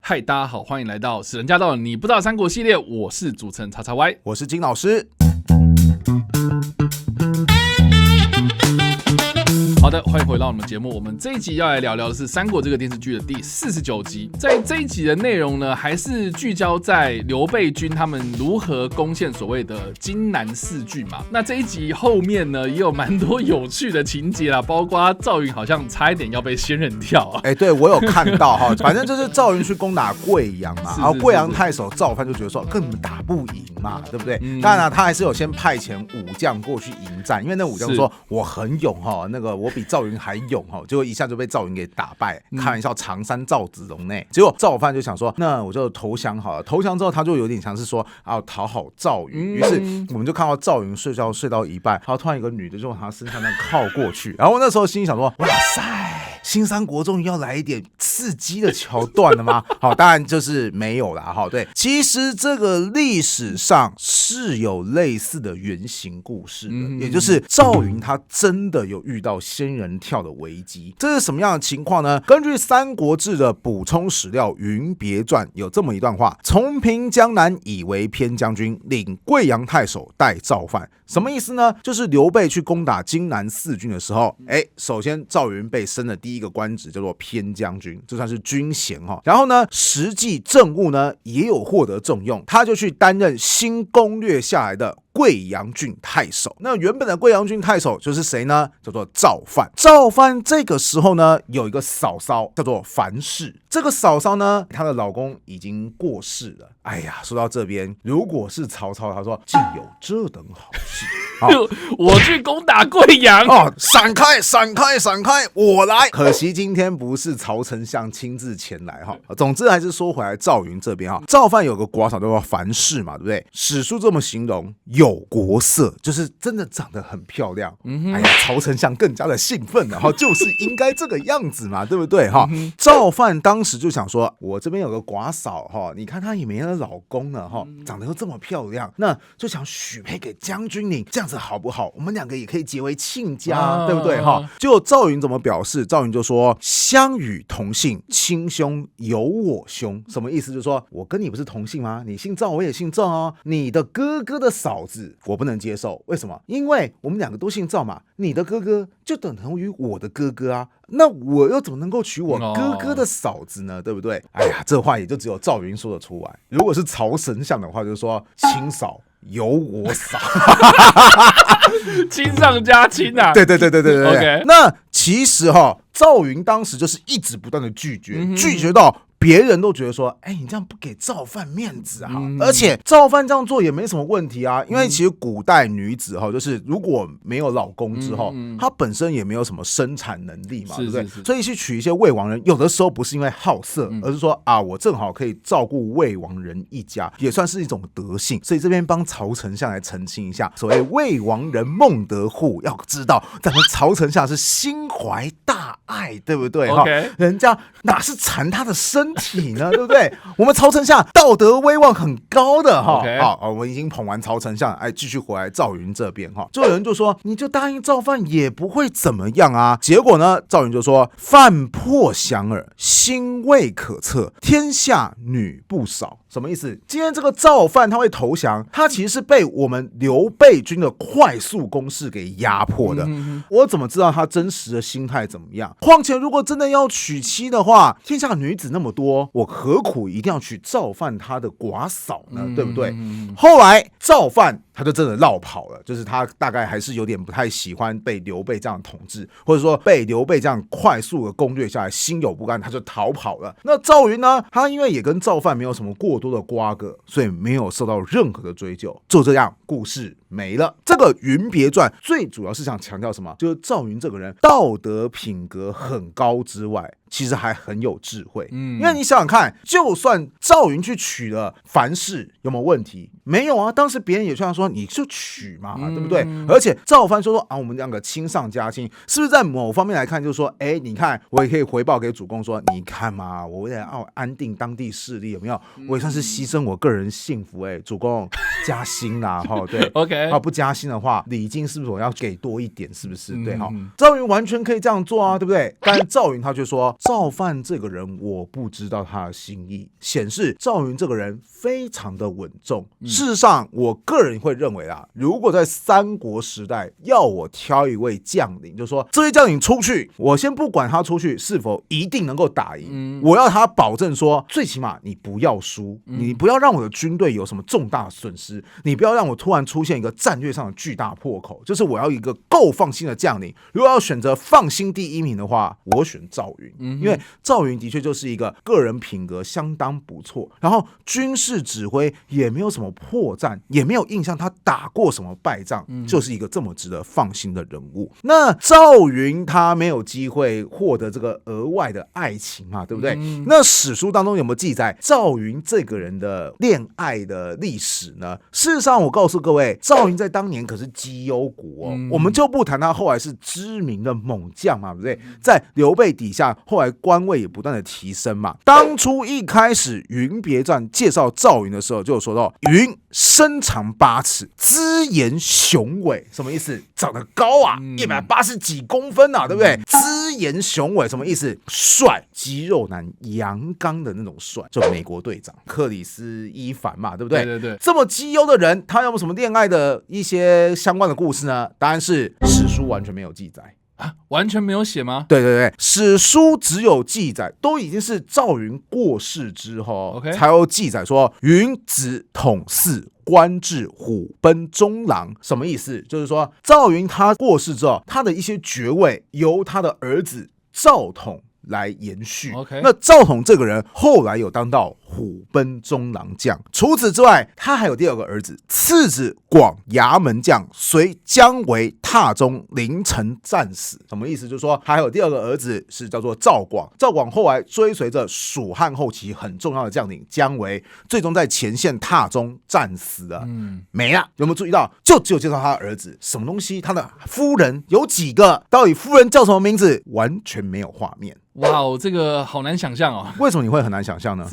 嗨，大家好，欢迎来到史人驾到你不知道三国系列，我是主持人叉叉 Y， 我是金老师。好的，欢迎回到我们节目。我们这一集要来聊聊的是《三国》这个电视剧的第49集。在这一集的内容呢，还是聚焦在刘备军他们如何攻陷所谓的荆南4郡嘛。那这一集后面呢，也有蛮多有趣的情节啦，包括赵云好像差一点要被仙人跳啊。对我有看到哈，反正就是赵云去攻打贵阳嘛，然后贵阳太守赵范就觉得说根本打不赢嘛，对不对？当然他还是有先派遣武将过去迎战，因为那武将说我很勇哈，那个我比赵云还勇哈，结果一下就被赵云给打败。开玩笑，常山赵子龙呢？结果赵范就想说，那我就投降好了。投降之后，他就有点像是说啊，讨好赵云。于是我们就看到赵云睡觉睡到一半，然后突然有个女的就往他身上那靠过去，然后那时候心里想说，哇塞，新三国终于要来一点刺激的桥段了吗？好，当然就是没有啦。好，对，其实这个历史上是有类似的原型故事的，也就是赵云他真的有遇到仙人跳的危机。这是什么样的情况呢？根据《三国志》的补充史料《云别传》有这么一段话：从平江南，以为偏将军，领贵阳太守，代赵范。什么意思呢？就是刘备去攻打荆南4郡的时候，首先赵云被升的第一个官职叫做偏将军，这算是军衔哈。然后呢，实际政务呢也有获得重用，他就去担任新攻略下来的贵阳郡太守。那原本的贵阳郡太守就是谁呢？叫做赵范。赵范这个时候呢，有一个嫂嫂叫做樊氏。这个嫂嫂呢，她的老公已经过世了。哎呀，说到这边，如果是曹操，他说竟有这等好事，我去攻打贵阳哦，闪开，闪开，闪开，我来。可惜今天不是曹丞相亲自前来哈。总之还是说回来，赵云这边哈，赵范有个寡嫂叫做樊氏嘛，对不对？史书这么形容，有国色，就是真的长得很漂亮。哎呀，曹丞相更加的兴奋了哈，就是应该这个样子嘛，对不对哈？赵范当时就想说，我这边有个寡嫂哈，你看她也没了老公了哈，长得又这么漂亮，那就想许配给将军您，这样子好不好？我们两个也可以结为亲家，对不对哈？结果赵云怎么表示？赵云就说：相与同姓，亲兄有我兄。什么意思？就是说我跟你不是同姓吗？你姓赵，我也姓赵哦。你的哥哥的嫂子我不能接受，为什么？因为我们两个都姓赵嘛，你的哥哥就等同于我的哥哥啊。那我又怎么能够娶我哥哥的嫂子呢？对不对？哎呀，这话也就只有赵云说得出来。如果是曹丞相的话，就是说亲嫂有我嫂，亲上加亲啊！对。Okay. 那其实赵云当时就是一直不断的拒绝到别人都觉得说，你这样不给赵范面子啊！而且赵范这样做也没什么问题啊，因为其实古代女子就是如果没有老公之后，她本身也没有什么生产能力嘛，对不对？所以去娶一些魏王人，有的时候不是因为好色，而是说啊，我正好可以照顾魏王人一家，也算是一种德性。所以这边帮曹丞相来澄清一下，所谓魏王人孟德户，要知道咱们曹丞相是心怀大爱，对不对？ Okay. 人家哪是馋他的身体呢，对不对？我们曹丞相道德威望很高的哈。Okay. 好，我们已经捧完曹丞相，继续回来赵云这边哈。就有人就说，你就答应赵范也不会怎么样啊。结果呢，赵云就说：范破降耳，心未可测，天下女不少。什么意思？今天这个赵范他会投降，他其实是被我们刘备军的快速攻势给压迫的。我怎么知道他真实的心态怎么样？况且如果真的要娶妻的话，天下女子那么多，我何苦一定要娶赵范他的寡嫂呢？对不对？后来赵范他就真的落跑了，就是他大概还是有点不太喜欢被刘备这样统治，或者说被刘备这样快速的攻略下来，心有不甘，他就逃跑了。那赵云呢？他因为也跟赵范没有什么过多的瓜葛，所以没有受到任何的追究。就这样，故事没了。这个《云别传》最主要是想强调什么？就是赵云这个人道德品格很高之外，其实还很有智慧。因为你想想看，就算赵云去娶了樊氏，有没有问题？没有啊，当时别人也这样说，你就娶嘛，对不对？而且赵范说啊，我们两个亲上加亲，是不是在某方面来看，就是说，你看我也可以回报给主公说，你看嘛，我为了要安定当地势力，有没有？我也算是牺牲我个人幸福，主公，加薪啦，对，OK， 不加薪的话，礼金是不是我要给多一点？是不是？对哈，赵云完全可以这样做啊，对不对？但赵云他却说，赵范这个人我不知道他的心意，显示赵云这个人非常的稳重。事实上，我个人会认为啦，如果在三国时代要我挑一位将领，就说这位将领出去，我先不管他出去是否一定能够打赢，我要他保证说，最起码你不要输，你不要让我的军队有什么重大损失，你不要让我突然出现一个战略上的巨大破口，就是我要一个够放心的将领。如果要选择放心第一名的话，我选赵云，因为赵云的确就是一个个人品格相当不错，然后军事指挥也没有什么破绽，也没有印象他打过什么败仗，就是一个这么值得放心的人物。那赵云他没有机会获得这个额外的爱情嘛，对不对？那史书当中有没有记载赵云这个人的恋爱的历史呢？事实上，我告诉各位，赵云在当年可是绩优国我们就不谈他后来是知名的猛将嘛，对不对？在刘备底下，后来官位也不断的提升嘛。当初一开始《云别传》介绍赵云的时候，就有说到云身长8尺，姿颜雄伟，什么意思？长得高啊，180几公分啊，对不对？姿颜雄伟什么意思？帅，肌肉男，阳刚的那种帅，就美国队长克里斯伊凡嘛，对不对？对，这么绩优的人，他有没有什么恋爱的一些相关的故事呢？答案是史书完全没有记载。完全没有写吗？对，史书只有记载，都已经是赵云过世之后才有记载说云子统嗣，官至虎贲中郎。什么意思？就是说赵云他过世之后，他的一些爵位由他的儿子赵统来延续。那赵统这个人后来有当到虎贲中郎将，除此之外，他还有第二个儿子，次子广衙门将，随姜维踏中临城战死。什么意思？就是说他还有第二个儿子是叫做赵广，赵广后来追随着蜀汉后期很重要的将领姜维，最终在前线踏中战死了。没了。有没有注意到？就只有介绍他的儿子，什么东西？他的夫人有几个？到底夫人叫什么名字？完全没有画面。哇哦，这个好难想象哦。为什么你会很难想象呢？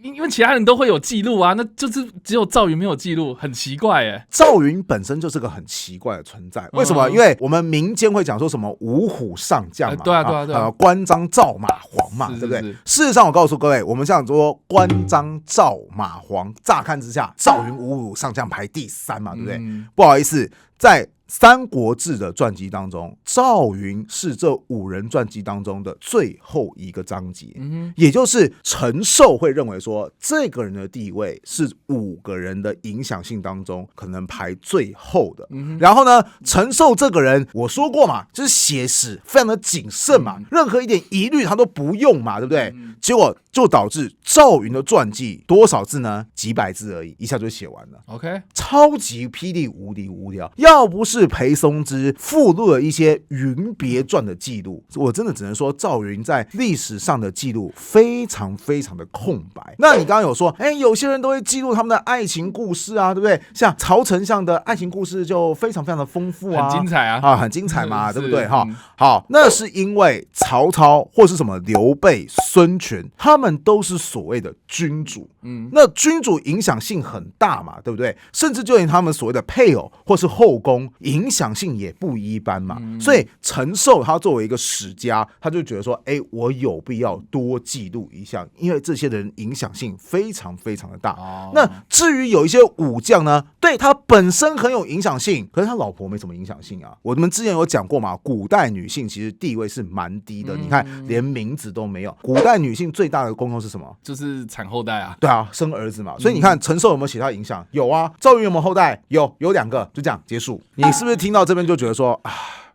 因为其他人都会有记录啊，那就是只有赵云没有记录，很奇怪耶。赵云本身就是个很奇怪的存在，为什么？因为我们民间会讲说什么五虎上将嘛，对啊，关张赵马黄嘛，对不对？事实上，我告诉各位，我们想说关张赵马黄，乍看之下，赵云五虎上将排第3嘛，对不对？不好意思，在三国志的传记当中，赵云是这5人传记当中的最后一个章节，也就是陈寿会认为说，这个人的地位是5个人的影响性当中可能排最后的。然后呢，陈寿这个人我说过嘛，就是写史非常的谨慎嘛，任何一点疑虑他都不用嘛，对不对？结果就导致赵云的传记多少字呢？几百字而已，一下就写完了。OK， 超级霹雳无敌无聊。要不是裴松之附录了一些《云别传》的记录，我真的只能说赵云在历史上的记录非常非常的空白。那你刚刚有说，有些人都会记录他们的爱情故事啊，对不对？像曹丞相的爱情故事就非常非常的丰富啊，很精彩啊，很精彩嘛，对不对？好，那是因为曹操或是什么刘备、孙权，他们都是所谓的君主，那君主影响性很大嘛，对不对？甚至就连他们所谓的配偶或是后宫，影响性也不一般嘛。所以陈寿他作为一个史家，他就觉得说，我有必要多记录一下，因为这些人影响性非常非常的大。那至于有一些武将呢，对他本身很有影响性，可是他老婆没什么影响性啊。我们之前有讲过嘛，古代女性其实地位是蛮低的，你看连名字都没有。古代女性最大的功用是什么？就是产后代啊。对啊，生儿子嘛。所以你看陈寿有没有写他影响？有啊。赵云有没有后代？有2个，就这样结束。你是不是听到这边就觉得说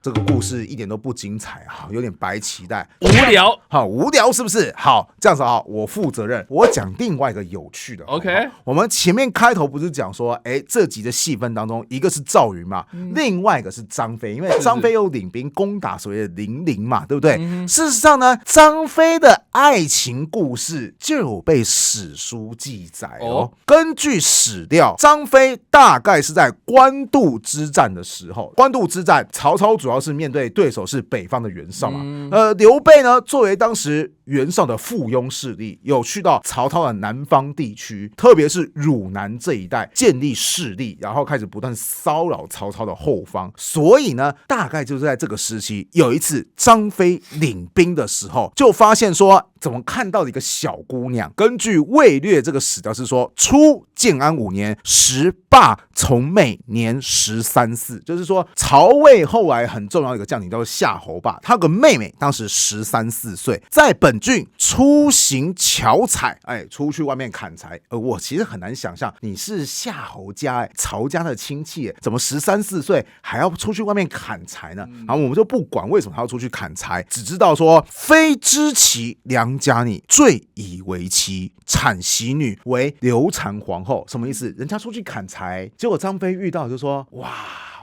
这个故事一点都不精彩啊，有点白期待，无聊，好无聊是不是？好，这样子啊，我负责任，我讲另外一个有趣的。OK， 我们前面开头不是讲说，这集的戏份当中，一个是赵云嘛，另外一个是张飞，因为张飞又领兵攻打所谓的零陵嘛，对不对？事实上呢，张飞的爱情故事就有被史书记载哦。根据史料，张飞大概是在官渡之战的时候，官渡之战，曹操主要是面对对手是北方的袁绍嘛，刘备呢作为当时袁绍的附庸势力，有去到曹操的南方地区，特别是汝南这一带建立势力，然后开始不断骚扰曹操的后方。所以呢，大概就是在这个时期，有一次张飞领兵的时候，就发现说怎么看到了一个小姑娘。根据魏略这个史料是说，初建安5年，时罢从妹年13、14，就是说曹魏后来很重要的一个将领叫做夏侯霸，他有个妹妹，当时13、14岁，在本郡出行巧采，出去外面砍柴。我其实很难想象，你是夏侯家，曹家的亲戚，怎么13、14岁还要出去外面砍柴呢？然后我们就不管为什么他要出去砍柴，只知道说非知其良家女，坠以为妻，产媳女为刘禅皇后。什么意思？人家出去砍柴，结果张飞遇到就说：哇，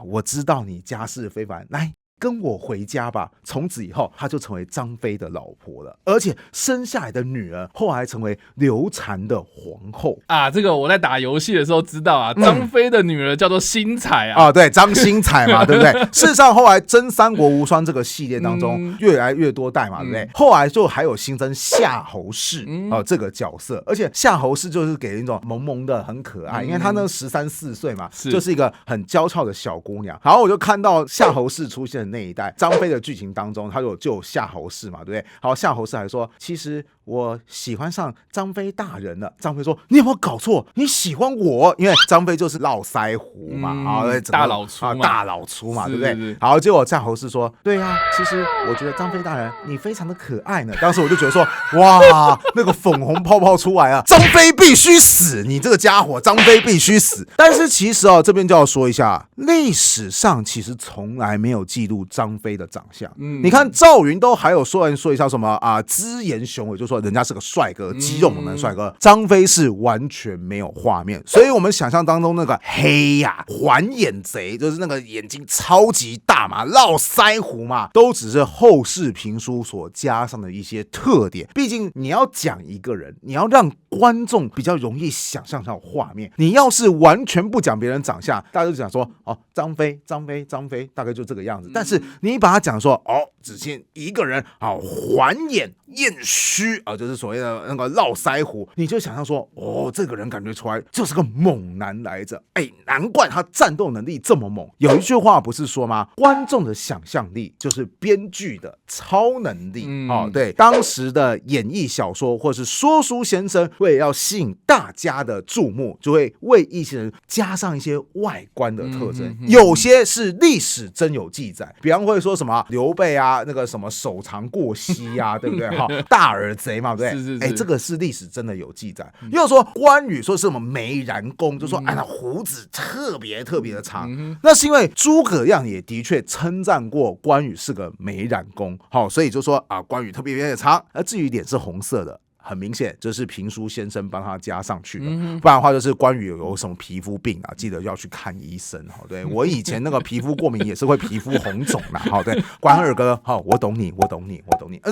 我知道你家世非凡，来跟我回家吧。从此以后，她就成为张飞的老婆了，而且生下来的女儿后来成为刘禅的皇后啊。这个我在打游戏的时候知道啊，张飞的女儿叫做星彩啊。对，张星彩嘛，对不对？事实上，后来真三国无双这个系列当中，越来越多代嘛，对不对？后来就还有新增夏侯氏这个角色，而且夏侯氏就是给人一种萌萌的、很可爱，因为她那13、14岁嘛，就是一个很娇俏的小姑娘。然后我就看到夏侯氏出现。那一代张飞的剧情当中，他就有夏侯氏嘛，对不对？好，夏侯氏还说，其实我喜欢上张飞大人了。张飞说，你有没有搞错？你喜欢我？因为张飞就是络腮胡嘛，大老粗嘛，大老粗嘛，对不对？然后结果夏侯氏说，对啊，其实我觉得张飞大人你非常的可爱呢。当时我就觉得说，哇，那个粉红泡泡出来啊，张飞必须死，你这个家伙，张飞必须死。但是其实这边就要说一下，历史上其实从来没有记录张飞的长相。你看赵云都还有说一下什么姿颜雄伟，就说人家是个帅哥，肌肉猛男帅哥。张飞是完全没有画面，所以我们想象当中那个黑环眼贼，就是那个眼睛超级大嘛，络腮胡嘛，都只是后世评书所加上的一些特点。毕竟你要讲一个人，你要让观众比较容易想象到画面。你要是完全不讲别人长相，大家就讲说张飞，大概就这个样子。但是你把他讲说只见一个人环眼燕须就是所谓的那个络腮胡，你就想象说这个人感觉出来就是个猛男来着。难怪他战斗能力这么猛。有一句话不是说吗？观众的想象力就是编剧的超能力。对，当时的演绎小说或是说书先生为了要吸引大家的注目，就会为一些人加上一些外观的特征。有些是历史真有记载，比方会说什么刘备那个什么手长过膝对不对？大耳贼嘛，对不对？这个是历史真的有记载。又说关羽说是什么眉髯公，就说那胡子特别的长。那是因为诸葛亮也的确称赞过关羽是个眉髯公，所以就说关羽特别的长。至于脸是红色的，很明显这是评书先生帮他加上去的，不然的话就是关羽有什么皮肤病记得要去看医生。对，我以前那个皮肤过敏也是会皮肤红肿啦。对，关二哥，我懂你。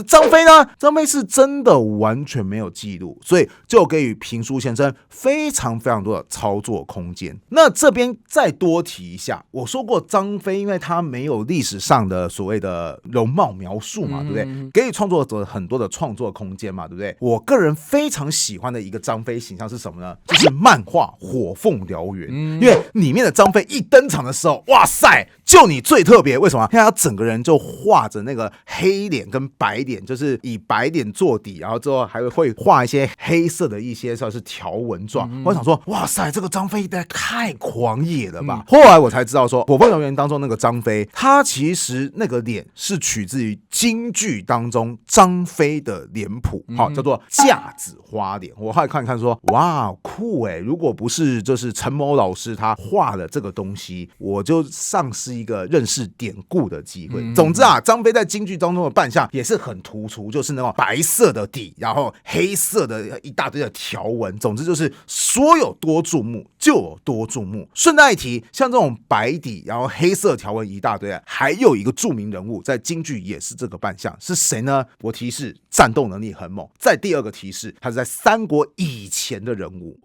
张飞呢？张飞是真的完全没有记录，所以就给予评书先生非常多的操作空间。那这边再多提一下，我说过张飞因为他没有历史上的所谓的容貌描述嘛，对不对？给予创作者很多的创作空间嘛，对不对？我个人非常喜欢的一个张飞形象是什么呢？就是漫画《火凤燎原》，因为里面的张飞一登场的时候，哇塞，就你最特别。为什么？因为他整个人就画着那个黑脸跟白脸，就是以白脸做底，然后之后还会画一些黑色的一些算是条纹状。我想说，哇塞，这个张飞太狂野了吧。后来我才知道说，《火凤燎原》当中那个张飞，他其实那个脸是取自于京剧当中张飞的脸谱，叫做架子花脸。我后来看说，哇，酷如果不是就是陈某老师他画了这个东西，我就丧失一个认识典故的机会。总之张飞在京剧当中的扮相也是很突出，就是那种白色的底，然后黑色的一大堆的条纹。总之就是说有多注目就有多注目。顺带一提，像这种白底然后黑色条纹一大堆，还有一个著名人物在京剧也是这个扮相，是谁呢？我提示，战斗能力很猛。再第二个提示，他是在三国以前的人物。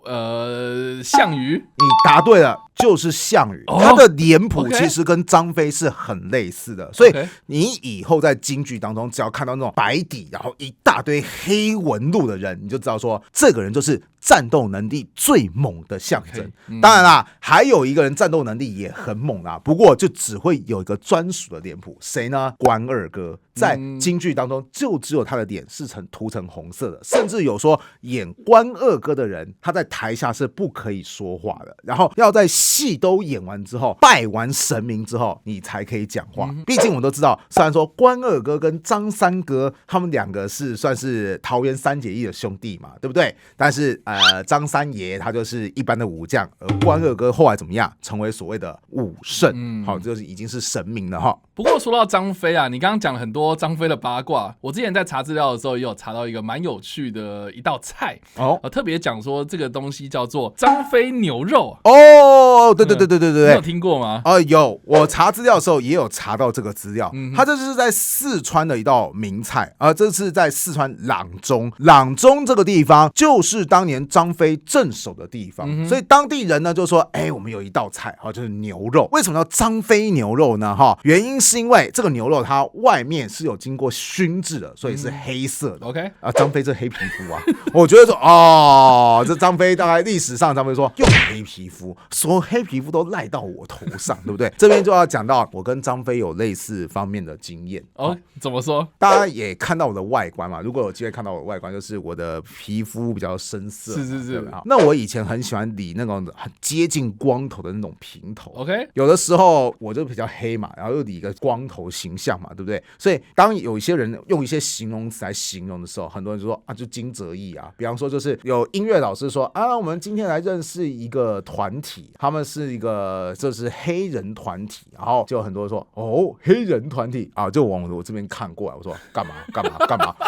项羽。你答对了，就是项羽，他的脸谱其实跟张飞是很类似的，所以你以后在京剧当中，只要看到那种白底然后一大堆黑纹路的人，你就知道说这个人就是战斗能力最猛的象征。当然啦，还有一个人战斗能力也很猛啦，不过就只会有一个专属的脸谱，谁呢？关二哥。在京剧当中，就只有他的脸是涂成红色的，甚至有说演关二哥的人，他在台下是不可以说话的，然后要在戏都演完之后，拜完神明之后，你才可以讲话。毕竟我们都知道，虽然说关二哥跟张三哥他们两个是算是桃园三结义的兄弟嘛，对不对？但是张三爷他就是一般的武将，而关二哥后来怎么样，成为所谓的武圣，好，就是已经是神明了哈。不过说到张飞啊，你刚刚讲了很多张飞的八卦，我之前在查资料的时候也有查到一个蛮有趣的一道菜特别讲说这个东西叫做张飞牛肉对，你有听过吗？有，我查资料的时候也有查到这个资料，它这是在四川的一道名菜这是在四川阆中这个地方，就是当年张飞镇守的地方，所以当地人呢就说，我们有一道菜就是牛肉，为什么叫张飞牛肉呢？原因是因为这个牛肉它外面是有经过熏制的，所以是黑色的。OK 张飞这黑皮肤啊，我觉得说这张飞大概历史上张飞说用黑皮肤，所有黑皮肤都赖到我头上，对不对？这边就要讲到我跟张飞有类似方面的经验怎么说？大家也看到我的外观嘛，如果有机会看到我的外观，就是我的皮肤比较深色，是。那我以前很喜欢理那种很接近光头的那种平头 ，OK， 有的时候我就比较黑嘛，然后又理一个光头形象嘛，对不对？所以当有一些人用一些形容词来形容的时候，很多人就说就金泽义啊。比方说就是有音乐老师说我们今天来认识一个团体，他们是一个就是黑人团体，然后就很多人说黑人团体就往我这边看过来，我说干嘛，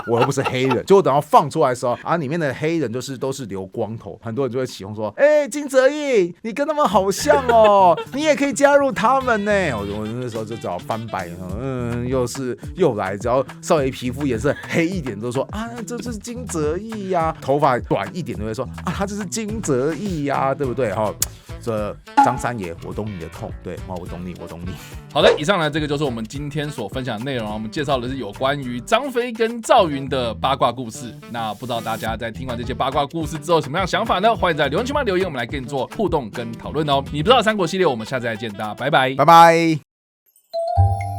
我又不是黑人。结果等到放出来的时候里面的黑人都是留光头，很多人就会起哄说金泽义你跟他们好像你也可以加入他们呢。我那时候就只好翻白眼，又来，只要稍微皮肤颜色黑一点都说这就是金泽义呀，头发短一点都会说他这是金泽义呀，对不对？这张三爷，我懂你的痛，对，我懂你。好的，以上呢，这个就是我们今天所分享的内容。我们介绍的是有关于张飞跟赵云的八卦故事。那不知道大家在听完这些八卦故事之后有什么样的想法呢？欢迎在留言区留言，我们来跟你做互动跟讨论哦。你不知道三国系列，我们下次再见，大家拜拜，拜拜。